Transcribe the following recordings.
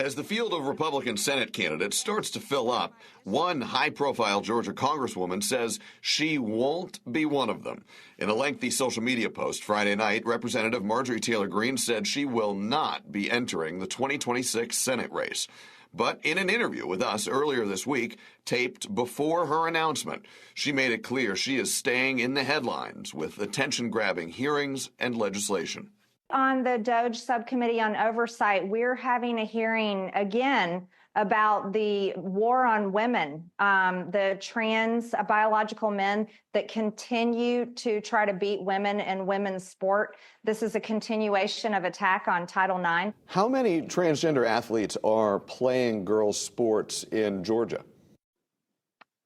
As the field of Republican Senate candidates starts to fill up, one high-profile Georgia congresswoman says she won't be one of them. In a lengthy social media post Friday night, Representative Marjorie Taylor Greene said she will not be entering the 2026 Senate race. But in an interview with us earlier this week, taped before her announcement, she made it clear she is staying in the headlines with attention-grabbing hearings and legislation. On the DOJ Subcommittee on Oversight, we're having a hearing again about the war on women, the trans biological men that continue to try to beat women in women's sport. This is a continuation of attack on Title IX. How many transgender athletes are playing girls' sports in Georgia?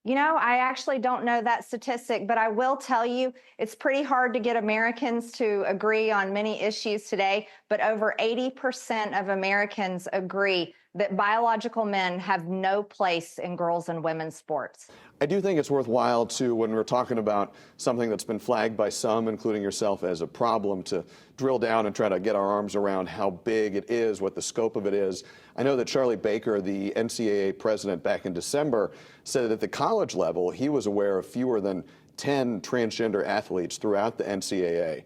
You know, I actually don't know that statistic, but I will tell you it's pretty hard to get Americans to agree on many issues today, but over 80% of Americans agree that biological men have no place in girls' and women's sports. I do think it's worthwhile to, when we're talking about something that's been flagged by some, including yourself, as a problem, to drill down and try to get our arms around how big it is, what the scope of it is. I know that Charlie Baker, the NCAA president back in December, said that at the college level, he was aware of fewer than 10 transgender athletes throughout the NCAA.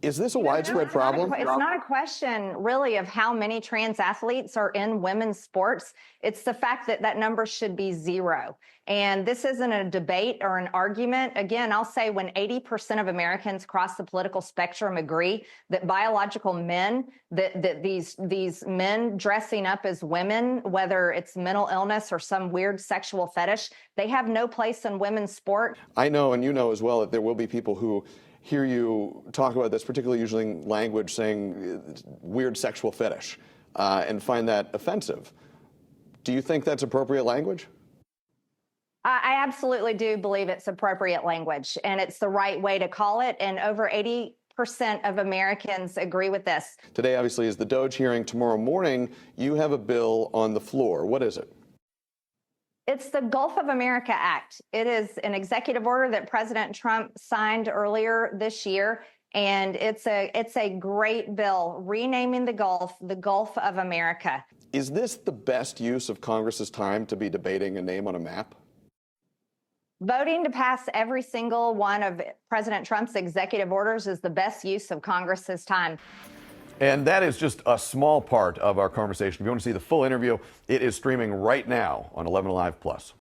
Is this a widespread problem? It's not a question, really, of how many trans athletes are in women's sports. It's the fact that that number should be zero. And this isn't a debate or an argument. Again, I'll say when 80% of Americans across the political spectrum agree that biological men, that these men dressing up as women, whether it's mental illness or some weird sexual fetish, they have no place in women's sport. I know, and you know as well, that there will be people who hear you talk about this, particularly using language saying weird sexual fetish, and find that offensive. Do you think that's appropriate language? I absolutely do believe it's appropriate language, and it's the right way to call it, and over 80% of Americans agree with this. Today, obviously, is the DOJ hearing. Tomorrow morning, you have a bill on the floor. What is it? It's the Gulf of America Act. It is an executive order that President Trump signed earlier this year, and it's a great bill, renaming the Gulf of America. Is this the best use of Congress's time to be debating a name on a map? Voting to pass every single one of President Trump's executive orders is the best use of Congress's time. And that is just a small part of our conversation. If you want to see the full interview, it is streaming right now on 11 Alive Plus.